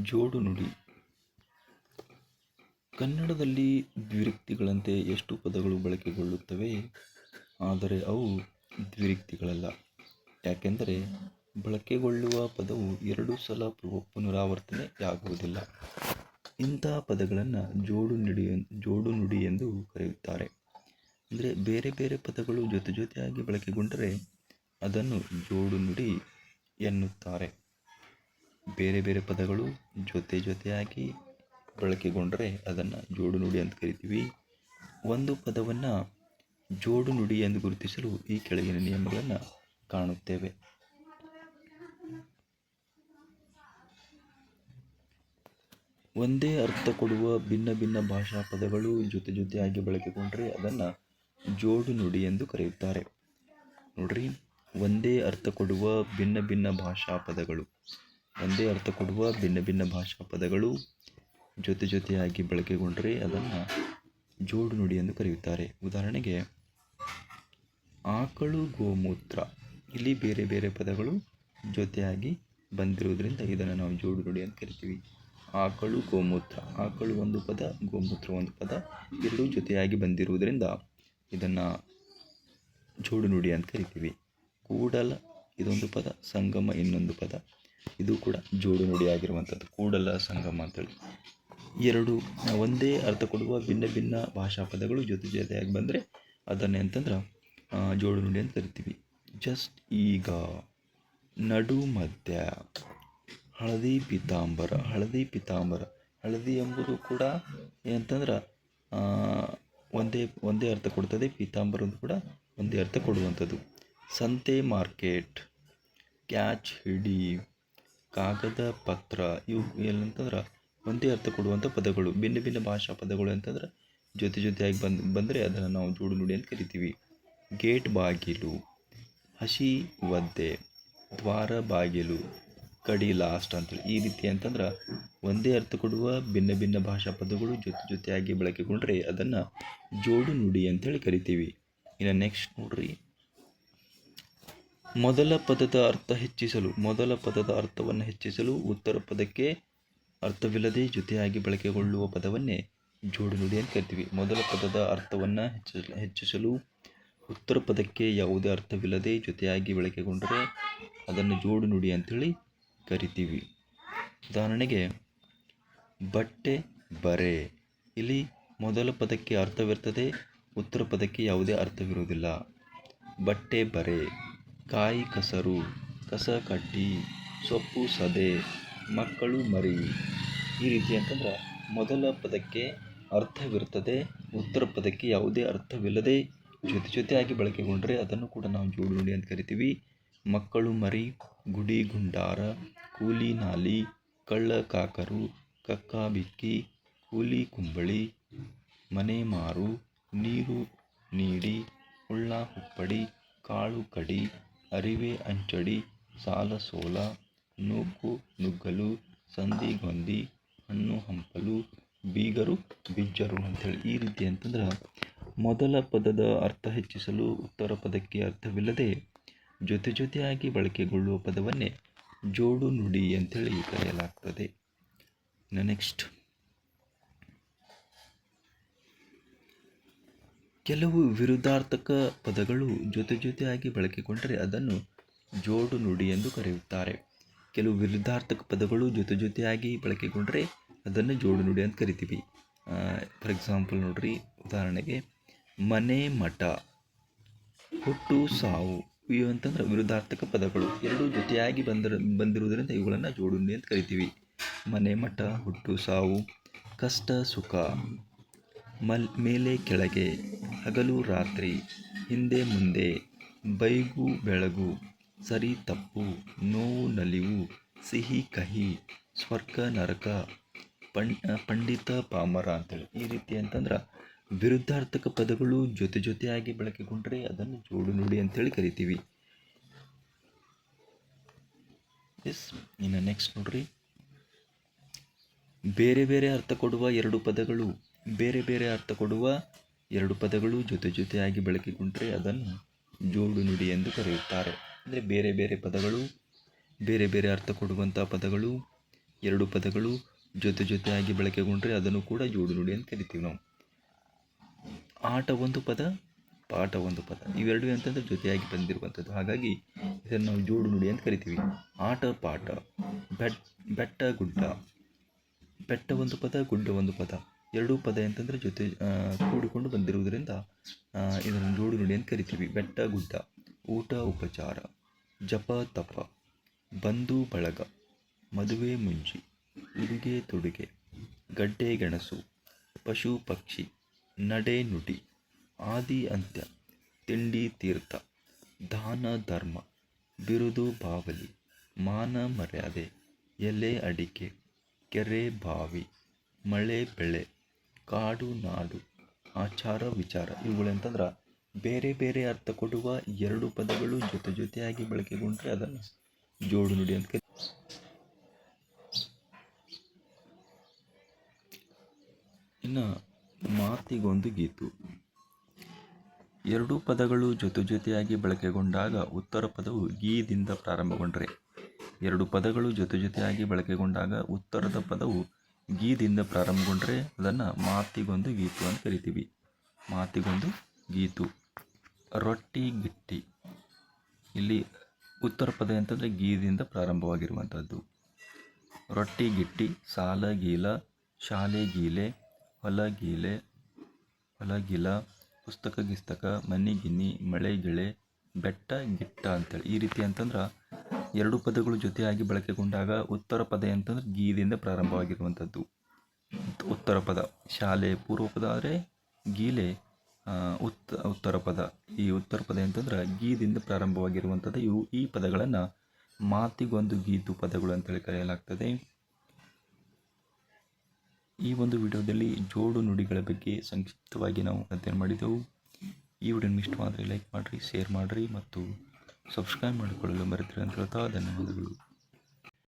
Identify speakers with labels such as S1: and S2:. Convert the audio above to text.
S1: ಜೋಡು ನುಡಿ. ಕನ್ನಡದಲ್ಲಿ ದ್ವಿರುಕ್ತಿಗಳಂತೆ ಎಷ್ಟು ಪದಗಳು ಬಳಕೆಗೊಳ್ಳುತ್ತವೆ, ಆದರೆ ಅವು ದ್ವಿರುಕ್ತಿಗಳಲ್ಲ. ಯಾಕೆಂದರೆ ಬಳಕೆಗೊಳ್ಳುವ ಪದವು 2 ಸಲ ಪುನರಾವರ್ತನೆಯಾಗುವುದಿಲ್ಲ. ಇಂತಹ ಪದಗಳನ್ನು ಜೋಡು ನುಡಿ ಎಂದು ಕರೆಯುತ್ತಾರೆ. ಅಂದರೆ ಬೇರೆ ಬೇರೆ ಪದಗಳು ಜೊತೆಯಾಗಿ ಬಳಕೆಗೊಂಡರೆ ಅದನ್ನು ಜೋಡು ನುಡಿ ಎನ್ನುತ್ತಾರೆ. ಬೇರೆ ಬೇರೆ ಪದಗಳು ಜೊತೆಯಾಗಿ ಬಳಕೆಗೊಂಡರೆ ಅದನ್ನು ಜೋಡು ನುಡಿ ಅಂತ ಕರಿತೀವಿ. ಒಂದು ಪದವನ್ನು ಜೋಡು ನುಡಿ ಎಂದು ಗುರುತಿಸಲು ಈ ಕೆಳಗಿನ ನಿಯಮಗಳನ್ನು ಕಾಣುತ್ತೇವೆ. ಒಂದೇ ಅರ್ಥ ಕೊಡುವ ಭಿನ್ನ ಭಾಷಾ ಪದಗಳು ಜೊತೆಯಾಗಿ ಬಳಕೆಗೊಂಡರೆ ಅದನ್ನು ಜೋಡು ನುಡಿ ಎಂದು ಕರೆಯುತ್ತಾರೆ. ನೋಡ್ರಿ, ಒಂದೇ ಅರ್ಥ ಕೊಡುವ ಭಿನ್ನ ಭಾಷಾ ಪದಗಳು ಜೊತೆಯಾಗಿ ಬಳಕೆಗೊಂಡರೆ ಅದನ್ನು ಜೋಡು ನುಡಿ ಎಂದು ಕರೆಯುತ್ತಾರೆ. ಉದಾಹರಣೆಗೆ ಆಕಳು, ಗೋಮೂತ್ರ. ಇಲ್ಲಿ ಬೇರೆ ಬೇರೆ ಪದಗಳು ಜೊತೆಯಾಗಿ ಬಂದಿರುವುದರಿಂದ ಇದನ್ನು ನಾವು ಜೋಡು ನುಡಿ ಅಂತ ಕರಿತೀವಿ. ಆಕಳು, ಗೋಮೂತ್ರ. ಆಕಳು ಒಂದು ಪದ, ಗೋಮೂತ್ರ ಒಂದು ಪದ, ಎರಡೂ ಜೊತೆಯಾಗಿ ಬಂದಿರುವುದರಿಂದ ಇದನ್ನು ಜೋಡು ನುಡಿ ಅಂತ ಕರಿತೀವಿ. ಕೂಡಲ ಇದೊಂದು ಪದ, ಸಂಗಮ ಇನ್ನೊಂದು ಪದ. ಇದು ಕೂಡ ಜೋಡು ನುಡಿ ಆಗಿರುವಂಥದ್ದು, ಕೂಡಲ ಸಂಗಮ ಅಂತೇಳಿ. ಎರಡು ಒಂದೇ ಅರ್ಥ ಕೊಡುವ ಭಿನ್ನ ಭಾಷಾ ಪದಗಳು ಜೊತೆಯಾಗಿ ಬಂದರೆ ಅದನ್ನೇ ಅಂತಂದ್ರೆ ಜೋಡು ನುಡಿ ಅಂತ ಕರಿತೀವಿ. ಜಸ್ಟ್ ಈಗ, ನಡು ಮಧ್ಯ, ಹಳದಿ ಪೀತಾಂಬರ. ಹಳದಿ ಎಂಬುದು ಕೂಡ ಏನಂತಂದ್ರೆ ಒಂದೇ ಅರ್ಥ ಕೊಡ್ತದೆ. ಪೀತಾಂಬರ ಕೂಡ ಒಂದೇ ಅರ್ಥ ಕೊಡುವಂಥದ್ದು. ಸಂತೆ, ಮಾರ್ಕೆಟ್, ಕ್ಯಾಚ್, ಹಿಡಿ, ಕಾಗದ ಪತ್ರ. ಇವು ಏನಂತಂದ್ರೆ ಒಂದೇ ಅರ್ಥ ಕೊಡುವಂಥ ಪದಗಳು. ಭಿನ್ನ ಭಾಷಾ ಪದಗಳು ಅಂತಂದ್ರೆ ಜೊತೆಯಾಗಿ ಬಂದರೆ ಅದನ್ನು ನಾವು ಜೋಡು ನುಡಿ ಅಂತ ಕರಿತೀವಿ. ಗೇಟ್, ಬಾಗಿಲು, ಹಸಿ ಒದ್ದೆ, ದ್ವಾರ, ಬಾಗಿಲು, ಕಡಿ, ಲಾಸ್ಟ್ ಅಂತೇಳಿ. ಈ ರೀತಿ ಅಂತಂದ್ರೆ ಒಂದೇ ಅರ್ಥ ಕೊಡುವ ಭಿನ್ನ ಭಾಷಾ ಪದಗಳು ಜೊತೆಯಾಗಿ ಬಳಕೆಗೊಂಡ್ರೆ ಅದನ್ನು ಜೋಡು ನುಡಿ ಅಂತೇಳಿ ಕರಿತೀವಿ. ಇನ್ನು ನೆಕ್ಸ್ಟ್ ನೋಡ್ರಿ, ಮೊದಲ ಪದದ ಅರ್ಥವನ್ನು ಹೆಚ್ಚಿಸಲು ಉತ್ತರ ಪದಕ್ಕೆ ಅರ್ಥವಿಲ್ಲದೆ ಜೊತೆಯಾಗಿ ಬಳಕೆಗೊಳ್ಳುವ ಪದವನ್ನೇ ಜೋಡು ನುಡಿ ಅಂತ ಕರಿತೀವಿ. ಮೊದಲ ಪದದ ಅರ್ಥವನ್ನು ಹೆಚ್ಚಿಸಲು ಉತ್ತರ ಪದಕ್ಕೆ ಯಾವುದೇ ಅರ್ಥವಿಲ್ಲದೆ ಜೊತೆಯಾಗಿ ಬಳಕೆಗೊಂಡರೆ ಅದನ್ನು ಜೋಡು ನುಡಿ ಅಂತೇಳಿ ಕರಿತೀವಿ. ಉದಾಹರಣೆಗೆ ಬಟ್ಟೆ, ಬರೆ. ಇಲ್ಲಿ ಮೊದಲ ಪದಕ್ಕೆ ಅರ್ಥವಿರ್ತದೆ, ಉತ್ತರ ಪದಕ್ಕೆ ಯಾವುದೇ ಅರ್ಥವಿರುವುದಿಲ್ಲ. ಬಟ್ಟೆ, ಬರೆ. ಕಾಯಿ, ಕಸರು, ಕಸ ಕಡ್ಡಿ, ಸೊಪ್ಪು, ಸದೆ, ಮಕ್ಕಳು, ಮರಿ. ಈ ರೀತಿ ಅಂತಂದ್ರೆ ಮೊದಲ ಪದಕ್ಕೆ ಅರ್ಥವಿರ್ತದೆ, ಉತ್ತರ ಪದಕ್ಕೆ ಯಾವುದೇ ಅರ್ಥವಿಲ್ಲದೆ ಜೊತೆಯಾಗಿ ಬಳಕೆಗೊಂಡರೆ ಅದನ್ನು ಕೂಡ ನಾವು ಜೋಡು ನುಡಿ ಅಂತ ಕರಿತೀವಿ. ಮಕ್ಕಳು, ಮರಿ, ಗುಡಿ, ಗುಂಡಾರ, ಕೂಲಿ, ನಾಲಿ, ಕಳ್ಳ, ಕಾಕರು, ಕಕ್ಕ, ಬಿಕ್ಕಿ, ಕೂಲಿ, ಕುಂಬಳಿ, ಮನೆ ಮಾರು, ನೀರು, ನೀಡಿ, ಹುಳ್ಳ, ಹುಪ್ಪಡಿ, ಕಾಳು, ಕಡಿ, ಅರಿವೆ, ಅಂಚಡಿ, ಸಾಲ, ಸೋಲ, ನೂಕು, ನುಗ್ಗಲು, ಸಂಧಿ, ಗೊಂದಿ, ಹಣ್ಣು, ಹಂಪಲು, ಬೀಗರು, ಬಿಜ್ಜರು ಅಂತೇಳಿ. ಈ ರೀತಿ ಅಂತಂದ್ರೆ ಮೊದಲ ಪದದ ಅರ್ಥ ಹೆಚ್ಚಿಸಲು ಉತ್ತರ ಪದಕ್ಕೆ ಅರ್ಥವಿಲ್ಲದೆ ಜೊತೆಯಾಗಿ ಬಳಕೆಗೊಳ್ಳುವ ಪದವನ್ನೇ ಜೋಡು ನುಡಿ ಅಂತೇಳಿ ಕರೆಯಲಾಗ್ತದೆ. ನೆಕ್ಸ್ಟ್, ಕೆಲವು ವಿರುದ್ಧಾರ್ಥಕ ಪದಗಳು ಜೊತೆಯಾಗಿ ಬಳಕೆಗೊಂಡರೆ ಅದನ್ನು ಜೋಡು ನುಡಿ ಎಂದು ಕರೆಯುತ್ತಾರೆ. ಕೆಲವು ವಿರುದ್ಧಾರ್ಥಕ ಪದಗಳು ಜೊತೆಯಾಗಿ ಬಳಕೆಗೊಂಡರೆ ಅದನ್ನು ಜೋಡು ನುಡಿ ಅಂತ ಕರಿತೀವಿ. ಫಾರ್ ಎಕ್ಸಾಂಪಲ್ ನೋಡ್ರಿ, ಉದಾಹರಣೆಗೆ ಮನೆ, ಮಠ, ಹುಟ್ಟು, ಸಾವು. ಇವು ಅಂತಂದ್ರೆ ವಿರುದ್ಧಾರ್ಥಕ ಪದಗಳು. ಎರಡೂ ಜೊತೆಯಾಗಿ ಬಂದಿರುವುದರಿಂದ ಇವುಗಳನ್ನು ಜೋಡು ನುಡಿ ಅಂತ ಕರಿತೀವಿ. ಮನೆ, ಮಠ, ಹುಟ್ಟು, ಸಾವು. ಕಷ್ಟ, ಸುಖ, ಮೇಲೆ, ಕೆಳಗೆ, ಹಗಲು, ರಾತ್ರಿ, ಹಿಂದೆ, ಮುಂದೆ, ಬೈಗು, ಬೆಳಗು, ಸರಿ, ತಪ್ಪು, ನೋವು, ನಲಿವು, ಸಿಹಿ, ಕಹಿ, ಸ್ವರ್ಗ, ನರಕ, ಪಂಡಿತ, ಪಾಮರ ಅಂತೇಳಿ. ಈ ರೀತಿ ಅಂತಂದ್ರೆ ವಿರುದ್ಧಾರ್ಥಕ ಪದಗಳು ಜೊತೆಯಾಗಿ ಬಳಕೆಗೊಂಡ್ರೆ ಅದನ್ನು ಜೋಡು ನುಡಿ ಅಂತೇಳಿ ಕರಿತೀವಿ. ಇನ್ನು ನೆಕ್ಸ್ಟ್ ನೋಡ್ರಿ, ಬೇರೆ ಬೇರೆ ಅರ್ಥ ಕೊಡುವ ಎರಡು ಪದಗಳು ಜೊತೆಯಾಗಿ ಬಳಕೆಗೊಂಡರೆ ಅದನ್ನು ಜೋಡು ನುಡಿ ಎಂದು ಕರೆಯುತ್ತಾರೆ. ಅಂದರೆ ಬೇರೆ ಬೇರೆ ಪದಗಳು, ಬೇರೆ ಬೇರೆ ಅರ್ಥ ಕೊಡುವಂಥ ಪದಗಳು ಎರಡು ಪದಗಳು ಜೊತೆಯಾಗಿ ಬಳಕೆಗೊಂಡ್ರೆ ಅದನ್ನು ಕೂಡ ಜೋಡು ನುಡಿ ಅಂತ ಕರಿತೀವಿ ನಾವು. ಆಟ ಒಂದು ಪದ, ಪಾಠ ಒಂದು ಪದ, ಇವೆರಡು ಅಂತಂದರೆ ಜೊತೆಯಾಗಿ ಬಂದಿರುವಂಥದ್ದು. ಹಾಗಾಗಿ ಇದನ್ನು ನಾವು ಜೋಡು ನುಡಿ ಅಂತ ಕರಿತೀವಿ. ಆಟ ಪಾಠ, ಬೆಟ್ಟ ಗುಡ್ಡ, ಬೆಟ್ಟ ಒಂದು ಪದ, ಗುಡ್ಡ ಒಂದು ಪದ, ಎರಡೂ ಪದ ಅಂತಂದರೆ ಜೊತೆ ಕೂಡಿಕೊಂಡು ಬಂದಿರುವುದರಿಂದ ಇದನ್ನು ಜೋಡು ನುಡಿ ಅಂತ ಕರಿತೀವಿ. ಬೆಟ್ಟ ಗುಡ್ಡ, ಊಟ ಉಪಚಾರ, ಜಪ ತಪ, ಬಂಧು ಬಳಗ, ಮದುವೆ ಮುಂಜಿ, ಉಡುಗೆ ತೊಡುಗೆ, ಗಡ್ಡೆ ಗೆಣಸು, ಪಶು ಪಕ್ಷಿ, ನಡೆ ನುಡಿ, ಆದಿ ಅಂತ್ಯ, ತಿಂಡಿ ತೀರ್ಥ, ದಾನ ಧರ್ಮ, ಬಿರುದು ಬಾವಲಿ, ಮಾನ ಮರ್ಯಾದೆ, ಎಲೆ ಅಡಿಕೆ, ಕೆರೆ ಬಾವಿ, ಮಳೆ ಬೆಳೆ, ಕಾಡು ನಾಡು, ಆಚಾರ ವಿಚಾರ. ಇವುಗಳಂತಂದ್ರೆ ಬೇರೆ ಬೇರೆ ಅರ್ಥ ಕೊಡುವ ಎರಡು ಪದಗಳು ಜೊತೆಯಾಗಿ ಬಳಕೆಗೊಂಡ್ರೆ ಅದನ್ನು ಜೋಡು ನುಡಿ ಅಂತ ಇನ್ನು ಮಾತಿಗೊಂದು ಗೀತು. ಎರಡೂ ಪದಗಳು ಜೊತೆಯಾಗಿ ಬಳಕೆಗೊಂಡಾಗ ಉತ್ತರ ಪದವು ಗೀದಿಂದ ಪ್ರಾರಂಭಗೊಂಡ್ರೆ, ಎರಡು ಪದಗಳು ಜೊತೆಯಾಗಿ ಬಳಕೆಗೊಂಡಾಗ ಉತ್ತರದ ಪದವು ಗೀದಿಂದ ಪ್ರಾರಂಭಗೊಂಡ್ರೆ ಅದನ್ನು ಮಾತಿಗೊಂದು ಗೀತು ಅಂತ ಕರಿತೀವಿ. ಮಾತಿಗೊಂದು ಗೀತು. ರೊಟ್ಟಿ ಗಿಟ್ಟಿ, ಇಲ್ಲಿ ಉತ್ತರ ಪದ ಅಂತಂದರೆ ಗೀದಿಂದ ಪ್ರಾರಂಭವಾಗಿರುವಂಥದ್ದು. ರೊಟ್ಟಿ ಗಿಟ್ಟಿ, ಸಾಲ ಗೀಲ, ಶಾಲೆ ಗೀಲೆ, ಹೊಲಗೀಲೆ, ಹೊಲಗಿಲ, ಪುಸ್ತಕ ಗಿಸ್ತಕ, ಮನಿ ಗಿನ್ನಿ, ಮಳೆ ಗಿಳೆ, ಬೆಟ್ಟ ಗಿಟ್ಟ ಅಂತೇಳಿ ಈ ರೀತಿ ಅಂತಂದ್ರೆ ಎರಡು ಪದಗಳು ಜೊತೆಯಾಗಿ ಬಳಕೆಗೊಂಡಾಗ ಉತ್ತರ ಪದ ಅಂತಂದ್ರೆ ಗೀದಿಂದ ಪ್ರಾರಂಭವಾಗಿರುವಂಥದ್ದು ಉತ್ತರ ಪದ. ಶಾಲೆ ಪೂರ್ವ ಪದ ಆದರೆ ಗೀಲೆ ಉತ್ತರ ಪದ. ಈ ಉತ್ತರ ಪದ ಅಂತಂದ್ರೆ ಗೀದಿಂದ ಪ್ರಾರಂಭವಾಗಿರುವಂಥದ್ದು. ಈ ಪದಗಳನ್ನು ಮಾತಿಗೊಂದು ಗೀತು ಪದಗಳು ಅಂತೇಳಿ ಕರೆಯಲಾಗ್ತದೆ. ಈ ಒಂದು ವಿಡಿಯೋದಲ್ಲಿ ಜೋಡು ನುಡಿಗಳ ಬಗ್ಗೆ ಸಂಕ್ಷಿಪ್ತವಾಗಿ ನಾವು ಅಧ್ಯಯನ ಮಾಡಿದೆವು. ಈ ವಿಡಿಯೋನ ಇಷ್ಟವಾದರೆ ಲೈಕ್ ಮಾಡಿರಿ, ಶೇರ್ ಮಾಡಿರಿ ಮತ್ತು ಸಬ್ಸ್ಕ್ರೈಬ್ ಮಾಡಿಕೊಳ್ಳಲು ಮರೆತಿರಿ ಅಂತ ಹೇಳ್ತಾ ಧನ್ಯವಾದಗಳು.